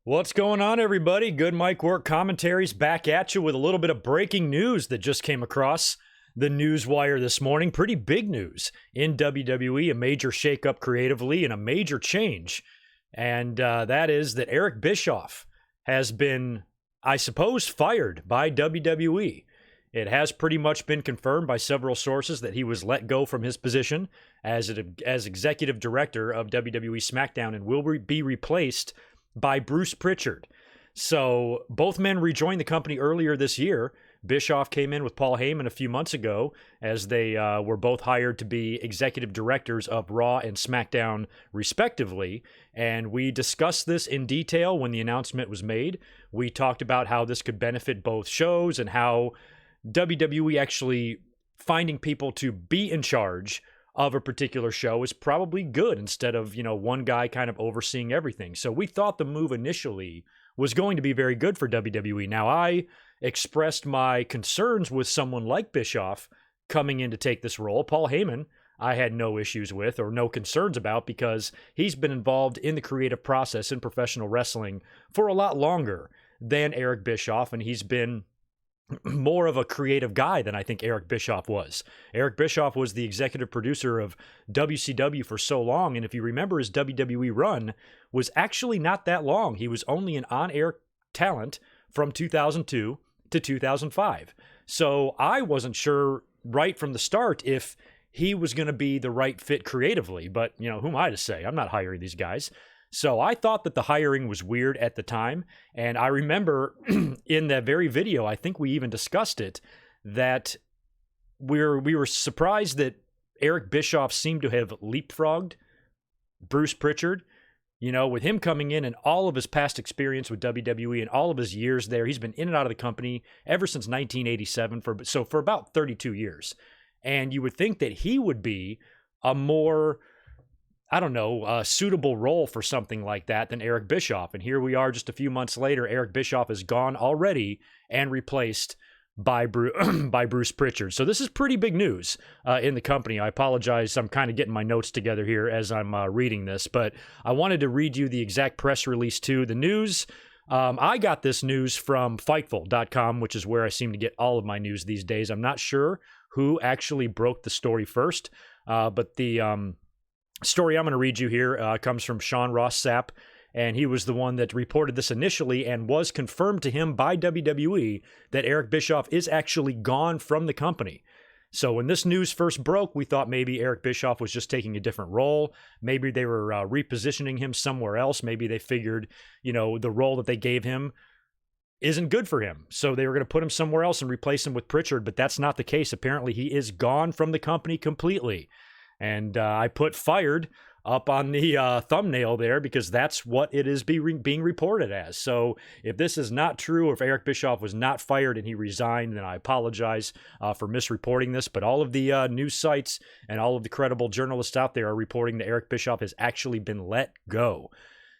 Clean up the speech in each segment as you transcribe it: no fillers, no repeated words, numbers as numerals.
What's going on, everybody? Good Mike Work commentaries back at you with a little bit of breaking news that just came across the news wire this morning. Pretty big news in WWE, a major shakeup creatively and a major change. And that is that Eric Bischoff has been, I suppose, fired by WWE. It has pretty much been confirmed by several sources that he was let go from his position as executive director of WWE Smackdown and will be replaced by Bruce Prichard. So both men rejoined the company earlier this year. Bischoff came in with Paul Heyman a few months ago as they were both hired to be executive directors of Raw and SmackDown respectively. And we discussed this in detail when the announcement was made. We talked about how this could benefit both shows and how WWE actually finding people to be in charge of a particular show is probably good instead of, one guy kind of overseeing everything. So we thought the move initially was going to be very good for WWE. Now, I expressed my concerns with someone like Bischoff coming in to take this role. Paul Heyman, I had no issues with or no concerns about because he's been involved in the creative process in professional wrestling for a lot longer than Eric Bischoff, and he's been more of a creative guy than I think Eric Bischoff was. Eric Bischoff was the executive producer of WCW for so long, and if you remember, his WWE run was actually not that long. He was only an on-air talent from 2002 to 2005. So I wasn't sure right from the start if he was going to be the right fit creatively, but, who am I to say? I'm not hiring these guys. So I thought that the hiring was weird at the time. And I remember in that very video, I think we even discussed it, that we were surprised that Eric Bischoff seemed to have leapfrogged Bruce Prichard. With him coming in and all of his past experience with WWE and all of his years there, he's been in and out of the company ever since 1987, for about 32 years. And you would think that he would be a more suitable role for something like that than Eric Bischoff. And here we are just a few months later, Eric Bischoff is gone already and replaced by Bruce Prichard. So this is pretty big news in the company. I apologize. I'm kind of getting my notes together here as I'm reading this, but I wanted to read you the exact press release too. The news, I got this news from Fightful.com, which is where I seem to get all of my news these days. I'm not sure who actually broke the story first, but the story I'm going to read you here comes from Sean Ross Sapp, and he was the one that reported this initially and was confirmed to him by WWE that Eric Bischoff is actually gone from the company. So when this news first broke, we thought maybe Eric Bischoff was just taking a different role. Maybe they were repositioning him somewhere else. Maybe they figured, the role that they gave him isn't good for him. So they were going to put him somewhere else and replace him with Prichard, but that's not the case. Apparently he is gone from the company completely. And I put fired up on the thumbnail there because that's what it is being reported as. So if this is not true, or if Eric Bischoff was not fired and he resigned, then I apologize for misreporting this. But all of the news sites and all of the credible journalists out there are reporting that Eric Bischoff has actually been let go.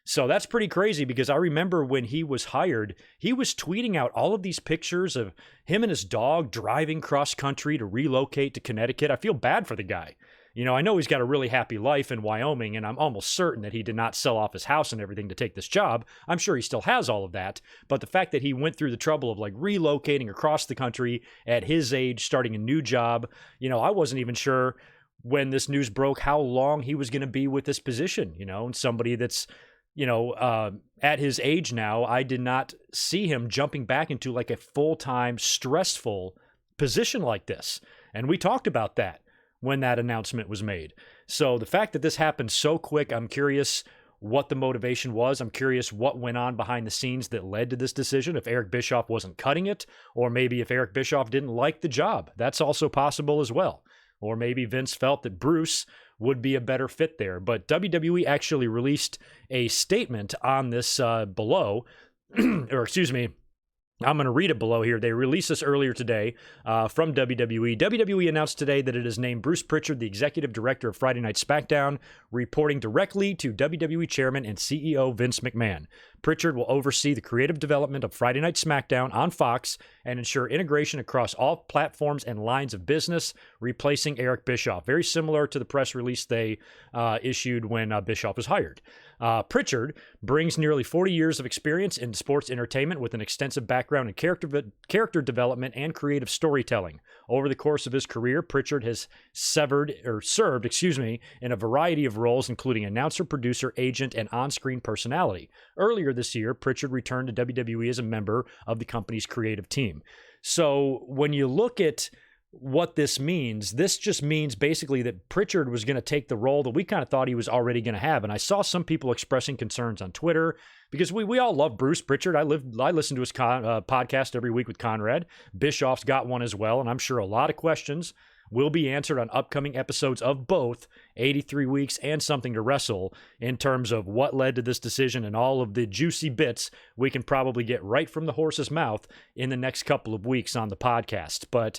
So that's pretty crazy because I remember when he was hired, he was tweeting out all of these pictures of him and his dog driving cross country to relocate to Connecticut. I feel bad for the guy. I know he's got a really happy life in Wyoming, and I'm almost certain that he did not sell off his house and everything to take this job. I'm sure he still has all of that. But the fact that he went through the trouble of relocating across the country at his age, starting a new job, I wasn't even sure when this news broke how long he was going to be with this position, and somebody that's, at his age now, I did not see him jumping back into a full-time stressful position like this. And we talked about that when that announcement was made. So the fact that this happened so quick, I'm curious what the motivation was. I'm curious what went on behind the scenes that led to this decision. If Eric Bischoff wasn't cutting it, or maybe if Eric Bischoff didn't like the job, that's also possible as well. Or maybe Vince felt that Bruce would be a better fit there. But WWE actually released a statement on this below, or excuse me, I'm going to read it below here. They released this earlier today from WWE. WWE announced today that it has named Bruce Prichard the executive director of Friday Night SmackDown, reporting directly to WWE chairman and CEO Vince McMahon. Prichard will oversee the creative development of Friday Night Smackdown on Fox and ensure integration across all platforms and lines of business, replacing Eric Bischoff. Very similar to the press release they issued when Bischoff was hired. Prichard brings nearly 40 years of experience in sports entertainment with an extensive background in character development and creative storytelling. Over the course of his career, Prichard has served in a variety of roles, including announcer, producer, agent, and on-screen personality. Earlier this year, Prichard returned to WWE as a member of the company's creative team. So when you look at what this just means basically that Prichard was going to take the role that we kind of thought he was already going to have. And I saw some people expressing concerns on Twitter because we all love Bruce Prichard. I listen to his podcast every week with Conrad. Bischoff's got one as well, and I'm sure a lot of questions will be answered on upcoming episodes of both 83 Weeks and Something to Wrestle in terms of what led to this decision and all of the juicy bits we can probably get right from the horse's mouth in the next couple of weeks on the podcast. But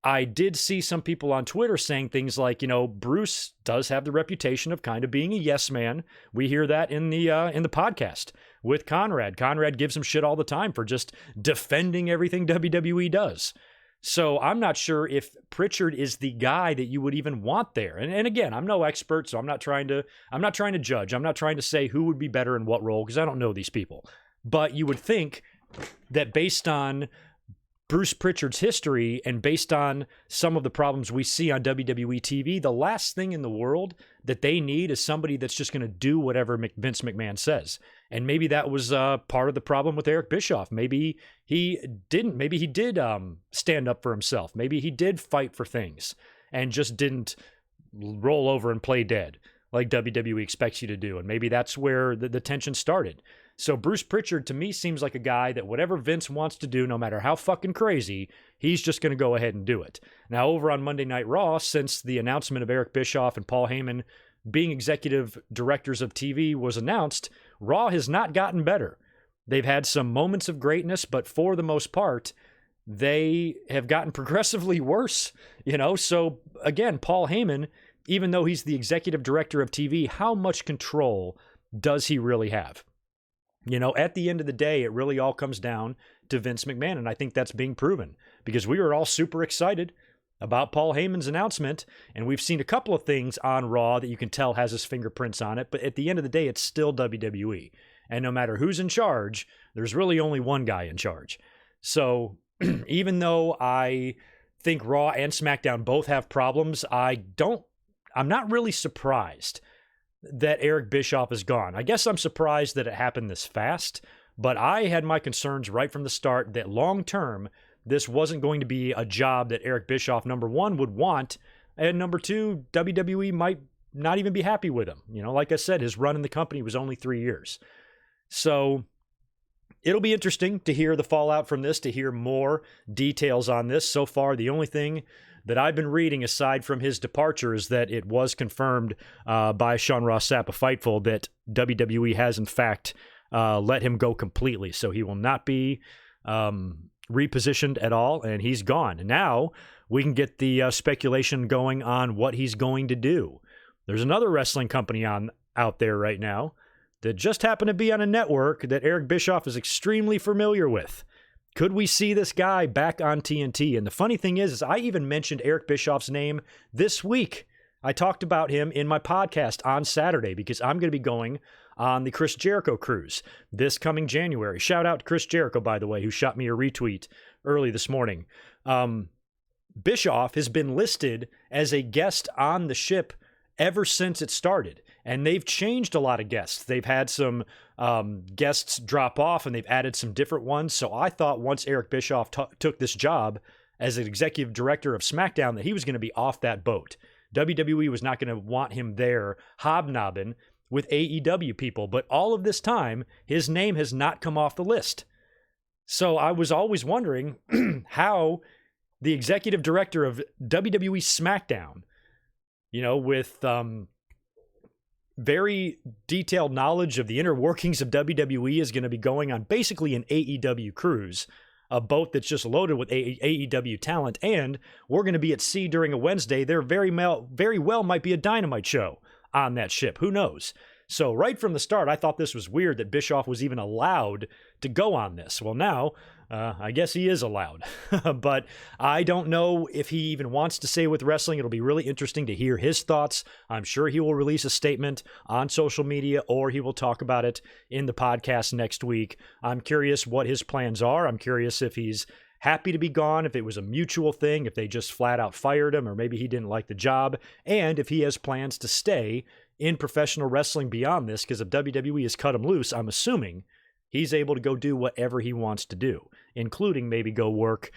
I did see some people on Twitter saying things like, Bruce does have the reputation of kind of being a yes man. We hear that in the podcast with Conrad. Conrad gives him shit all the time for just defending everything WWE does. So I'm not sure if Prichard is the guy that you would even want there. And again, I'm no expert, so I'm not trying to judge. I'm not trying to say who would be better in what role because I don't know these people. But you would think that based on Bruce Prichard's history and based on some of the problems we see on WWE TV, the last thing in the world that they need is somebody that's just going to do whatever Vince McMahon says. And maybe that was part of the problem with Eric Bischoff. Maybe he didn't. Maybe he did stand up for himself. Maybe he did fight for things and just didn't roll over and play dead like WWE expects you to do. And maybe that's where the tension started. So Bruce Prichard, to me, seems like a guy that whatever Vince wants to do, no matter how fucking crazy, he's just going to go ahead and do it. Now, over on Monday Night Raw, since the announcement of Eric Bischoff and Paul Heyman being executive directors of TV was announced, Raw has not gotten better. They've had some moments of greatness, but for the most part, they have gotten progressively worse. So again, Paul Heyman, even though he's the executive director of TV, how much control does he really have? At the end of the day, it really all comes down to Vince McMahon, and I think that's being proven because we were all super excited about Paul Heyman's announcement, and we've seen a couple of things on Raw that you can tell has his fingerprints on it, but at the end of the day, it's still WWE. And no matter who's in charge, there's really only one guy in charge. So even though I think Raw and SmackDown both have problems, I'm not really surprised that Eric Bischoff is gone. I guess I'm surprised that it happened this fast, but I had my concerns right from the start that long-term, this wasn't going to be a job that Eric Bischoff, number one, would want, and number two, WWE might not even be happy with him. Like I said, his run in the company was only 3 years. So it'll be interesting to hear the fallout from this, to hear more details on this. So far, the only thing that I've been reading aside from his departure is that it was confirmed by Sean Ross Sapp of Fightful that WWE has in fact let him go completely. So he will not be repositioned at all, and he's gone. And now we can get the speculation going on what he's going to do. There's another wrestling company out there right now that just happened to be on a network that Eric Bischoff is extremely familiar with. Could we see this guy back on TNT? And the funny thing is I even mentioned Eric Bischoff's name this week. I talked about him in my podcast on Saturday because I'm going to be going on the Chris Jericho cruise this coming January. Shout out to Chris Jericho, by the way, who shot me a retweet early this morning. Bischoff has been listed as a guest on the ship ever since it started. And they've changed a lot of guests. They've had some guests drop off and they've added some different ones. So I thought once Eric Bischoff took this job as an executive director of SmackDown that he was going to be off that boat. WWE was not going to want him there hobnobbing with AEW people. But all of this time, his name has not come off the list. So I was always wondering how the executive director of WWE SmackDown, with very detailed knowledge of the inner workings of WWE is going to be going on basically an AEW cruise, a boat that's just loaded with AEW talent, and we're going to be at sea during a Wednesday. There very well might be a Dynamite show on that ship. Who knows? So right from the start, I thought this was weird that Bischoff was even allowed to go on this. Well, now I guess he is allowed, but I don't know if he even wants to stay with wrestling. It'll be really interesting to hear his thoughts. I'm sure he will release a statement on social media, or he will talk about it in the podcast next week. I'm curious what his plans are. I'm curious if he's happy to be gone, if it was a mutual thing, if they just flat out fired him, or maybe he didn't like the job, and if he has plans to stay in professional wrestling beyond this, because if WWE has cut him loose, I'm assuming he's able to go do whatever he wants to do, including maybe go work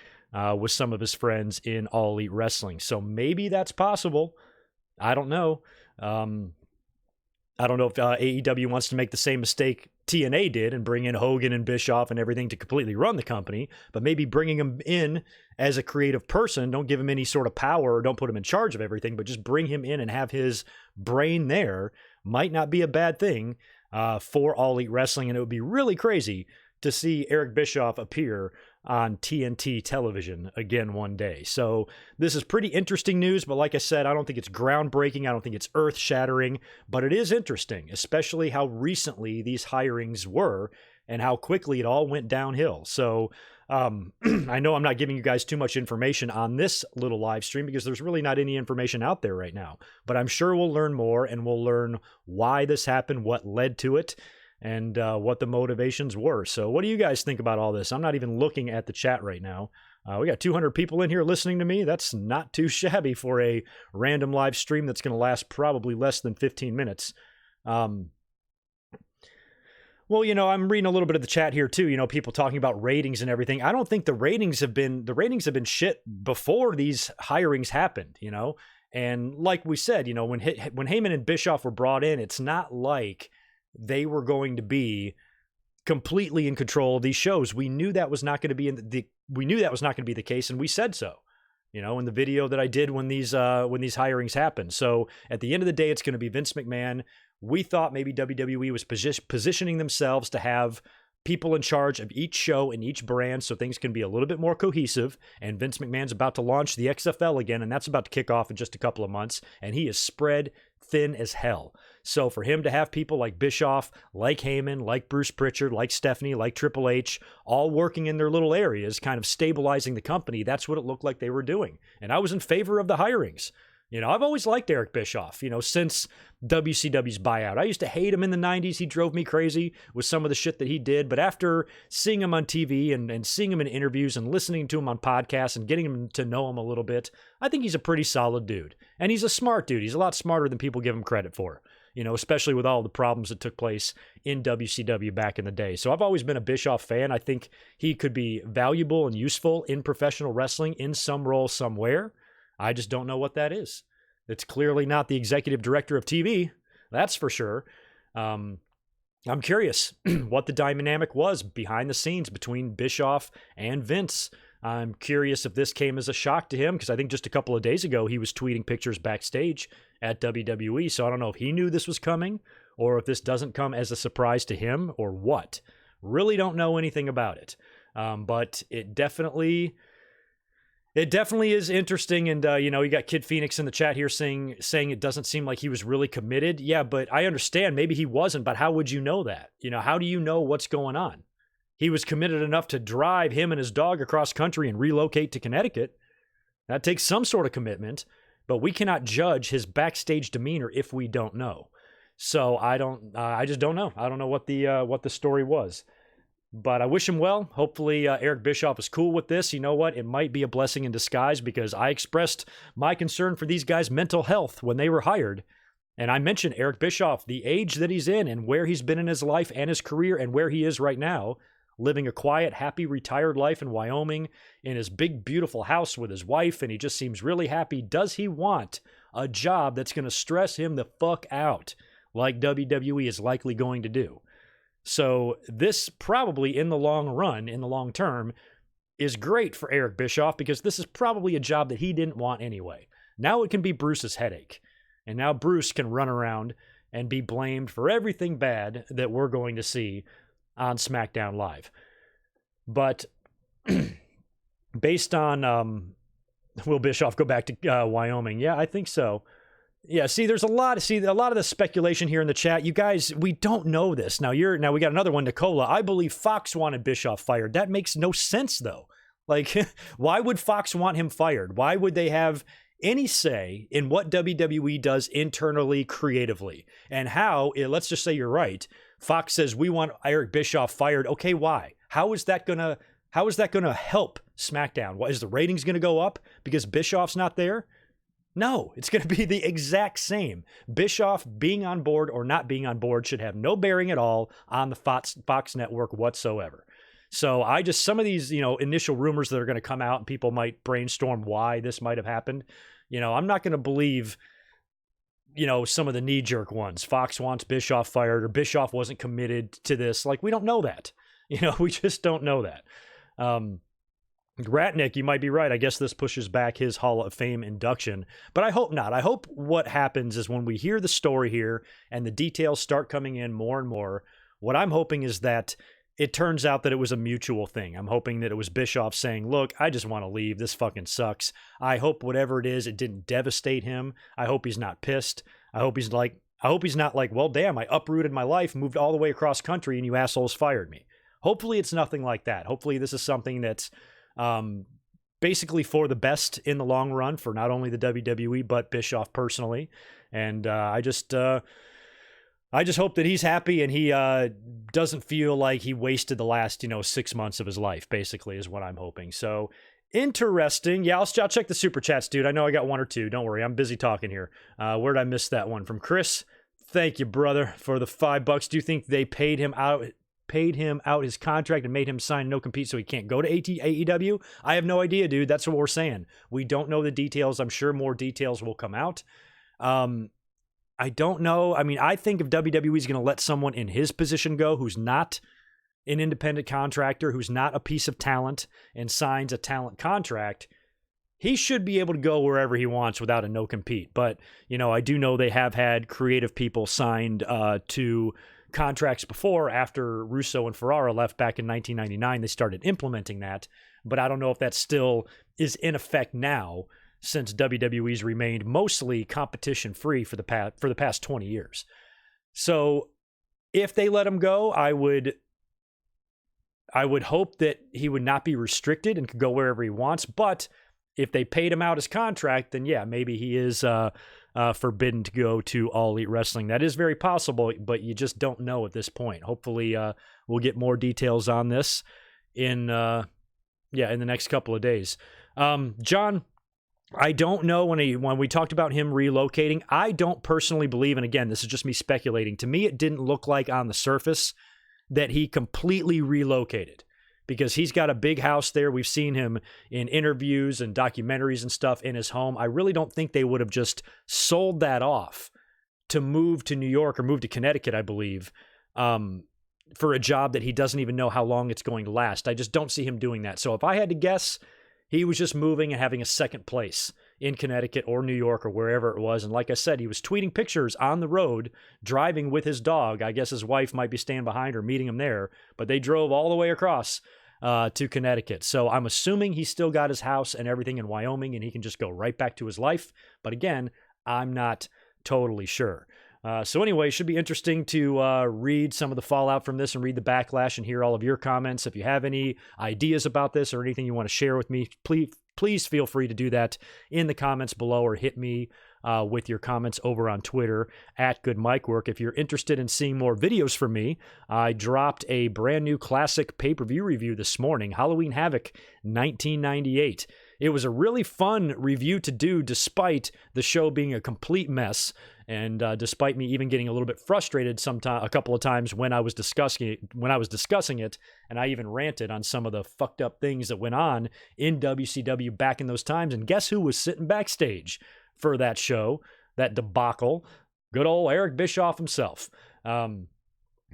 with some of his friends in All Elite Wrestling. So maybe that's possible. I don't know. I don't know if AEW wants to make the same mistake TNA did and bring in Hogan and Bischoff and everything to completely run the company, but maybe bringing him in as a creative person, don't give him any sort of power or don't put him in charge of everything, but just bring him in and have his brain there might not be a bad thing for All Elite Wrestling. And it would be really crazy to see Eric Bischoff appear on TNT television again one day. So this is pretty interesting news, but like I said, I don't think it's groundbreaking. I don't think it's earth-shattering, but it is interesting, especially how recently these hirings were and how quickly it all went downhill. So I know I'm not giving you guys too much information on this little live stream because there's really not any information out there right now, but I'm sure we'll learn more and we'll learn why this happened, what led to it, and what the motivations were. So what do you guys think about all this? I'm not even looking at the chat right now. We got 200 people in here listening to me. That's not too shabby for a random live stream that's going to last probably less than 15 minutes. Well, you know, I'm reading a little bit of the chat here too. You know, people talking about ratings and everything. I don't think the ratings have been shit before these hirings happened, you know? And like we said, you know, when Heyman and Bischoff were brought in, it's not like they were going to be completely in control of these shows. We knew that was not going to be the case, and we said so, you know, in the video that I did when these hirings happened. So at the end of the day, it's going to be Vince McMahon. We thought maybe WWE was positioning themselves to have people in charge of each show and each brand so things can be a little bit more cohesive. And Vince McMahon's about to launch the XFL again, and that's about to kick off in just a couple of months. And he is spread thin as hell. So for him to have people like Bischoff, like Heyman, like Bruce Prichard, like Stephanie, like Triple H, all working in their little areas, kind of stabilizing the company, that's what it looked like they were doing. And I was in favor of the hirings. You know, I've always liked Eric Bischoff, you know, since WCW's buyout. I used to hate him in the 90s. He drove me crazy with some of the shit that he did. But after seeing him on TV and seeing him in interviews and listening to him on podcasts and getting him to know him a little bit, I think he's a pretty solid dude. And he's a smart dude. He's a lot smarter than people give him credit for, you know, especially with all the problems that took place in WCW back in the day. So I've always been a Bischoff fan. I think he could be valuable and useful in professional wrestling in some role somewhere. I just don't know what that is. It's clearly not the executive director of TV. That's for sure. I'm curious what the dynamic was behind the scenes between Bischoff and Vince. I'm curious if this came as a shock to him, because I think just a couple of days ago he was tweeting pictures backstage at WWE. So I don't know if he knew this was coming or if this doesn't come as a surprise to him or what. Really don't know anything about it. But it definitely is interesting. And, you know, you got Kid Phoenix in the chat here saying it doesn't seem like he was really committed. Yeah, but I understand maybe he wasn't, but how would you know that? You know, how do you know what's going on? He was committed enough to drive him and his dog across country and relocate to Connecticut. That takes some sort of commitment, but we cannot judge his backstage demeanor if we don't know. So I just don't know. I don't know what the story was. But I wish him well. Hopefully Eric Bischoff is cool with this. You know what? It might be a blessing in disguise, because I expressed my concern for these guys' mental health when they were hired. And I mentioned Eric Bischoff, the age that he's in and where he's been in his life and his career and where he is right now, living a quiet, happy, retired life in Wyoming in his big, beautiful house with his wife. And he just seems really happy. Does he want a job that's going to stress him the fuck out like WWE is likely going to do? So this probably in the long run, in the long term, is great for Eric Bischoff, because this is probably a job that he didn't want anyway. Now it can be Bruce's headache. And now Bruce can run around and be blamed for everything bad that we're going to see on Smackdown Live. But based on, will Bischoff go back to Wyoming? Yeah, I think so. Yeah, see, there's a lot of the speculation here in the chat. You guys, we don't know this. Now we got another one, Nicola. I believe Fox wanted Bischoff fired. That makes no sense though. Like, why would Fox want him fired? Why would they have any say in what WWE does internally, creatively? And how, let's just say you're right. Fox says we want Eric Bischoff fired. Okay, why? How is that gonna help SmackDown? What, is the ratings gonna go up because Bischoff's not there? No, it's going to be the exact same. Bischoff being on board or not being on board should have no bearing at all on the Fox network whatsoever. So some of these, initial rumors that are going to come out and people might brainstorm why this might have happened. I'm not going to believe, some of the knee-jerk ones. Fox wants Bischoff fired or Bischoff wasn't committed to this. Like, we don't know that. We just don't know that. Ratnick, you might be right. I guess this pushes back his Hall of Fame induction, but I hope not. I hope what happens is when we hear the story here and the details start coming in more and more, what I'm hoping is that it turns out that it was a mutual thing. I'm hoping that it was Bischoff saying, look, I just want to leave. This fucking sucks. I hope whatever it is, it didn't devastate him. I hope he's not pissed. I hope he's not like, well, damn, I uprooted my life, moved all the way across country, and you assholes fired me. Hopefully it's nothing like that. Hopefully this is something that's basically for the best in the long run for not only the WWE, but Bischoff personally. And I just hope that he's happy and he doesn't feel like he wasted the last, 6 months of his life, basically, is what I'm hoping. So interesting. Yeah, I'll check the super chats, dude. I know I got one or two. Don't worry. I'm busy talking here. Where'd I miss that one? From Chris. Thank you, brother, for the $5. Do you think they paid him out his contract and made him sign no compete so he can't go to AEW? I have no idea, dude. That's what we're saying. We don't know the details. I'm sure more details will come out. I don't know. I mean, I think if WWE is going to let someone in his position go who's not an independent contractor, who's not a piece of talent and signs a talent contract, he should be able to go wherever he wants without a no compete. But, I do know they have had creative people signed to contracts before. After Russo and Ferrara left back in 1999, they started implementing that, but I don't know if that still is in effect now, since WWE's remained mostly competition free for the past 20 years. So if they let him go, I would hope that he would not be restricted and could go wherever he wants. But if they paid him out his contract, then yeah, maybe he is forbidden to go to All Elite Wrestling. That is very possible, but you just don't know at this point. Hopefully we'll get more details on this in the next couple of days. John, I don't know when we talked about him relocating, I don't personally believe, and again, this is just me speculating, to me it didn't look like on the surface that he completely relocated, because he's got a big house there. We've seen him in interviews and documentaries and stuff in his home. I really don't think they would have just sold that off to move to New York or move to Connecticut, I believe, for a job that he doesn't even know how long it's going to last. I just don't see him doing that. So if I had to guess, he was just moving and having a second place in Connecticut or New York or wherever it was. And like I said, he was tweeting pictures on the road, driving with his dog. I guess his wife might be staying behind or meeting him there, but they drove all the way across to Connecticut. So I'm assuming he's still got his house and everything in Wyoming and he can just go right back to his life. But again, I'm not totally sure. So anyway, it should be interesting to read some of the fallout from this and read the backlash and hear all of your comments. If you have any ideas about this or anything you want to share with me, please feel free to do that in the comments below, or hit me with your comments over on Twitter at GoodMicWork. If you're interested in seeing more videos from me, I dropped a brand new classic pay-per-view review this morning, Halloween Havoc 1998. It was a really fun review to do, despite the show being a complete mess, and despite me even getting a little bit frustrated a couple of times when I was discussing it, and I even ranted on some of the fucked up things that went on in WCW back in those times. And guess who was sitting backstage for that show, that debacle? Good old Eric Bischoff himself.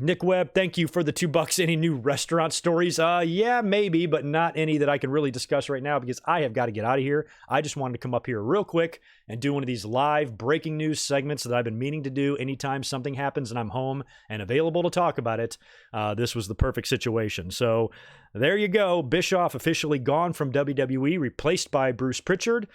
Nick Webb, thank you for the $2. Any new restaurant stories? Yeah, maybe, but not any that I can really discuss right now, because I have got to get out of here. I just wanted to come up here real quick and do one of these live breaking news segments that I've been meaning to do anytime something happens and I'm home and available to talk about it. This was the perfect situation. So there you go. Bischoff officially gone from WWE, replaced by Bruce Prichard.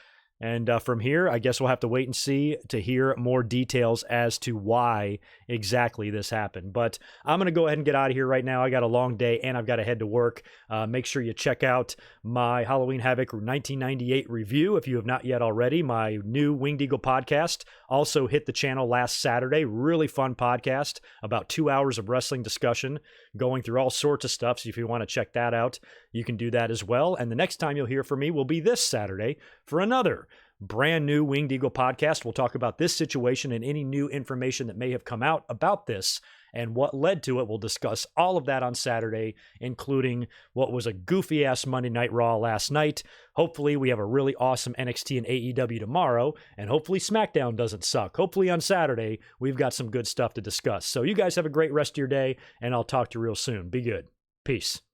And from here, I guess we'll have to wait and see to hear more details as to why exactly this happened. But I'm going to go ahead and get out of here right now. I got a long day and I've got to head to work. Make sure you check out my Halloween Havoc 1998 review if you have not yet already. My new Winged Eagle podcast also hit the channel last Saturday. Really fun podcast, about 2 hours of wrestling discussion, going through all sorts of stuff. So if you want to check that out, you can do that as well. And the next time you'll hear from me will be this Saturday for another brand new Winged Eagle podcast. We'll talk about this situation and any new information that may have come out about this and what led to it. We'll discuss all of that on Saturday, including what was a goofy-ass Monday Night Raw last night. Hopefully, we have a really awesome NXT and AEW tomorrow, and hopefully Smackdown doesn't suck. Hopefully on Saturday, we've got some good stuff to discuss. So you guys have a great rest of your day, and I'll talk to you real soon. Be good. Peace.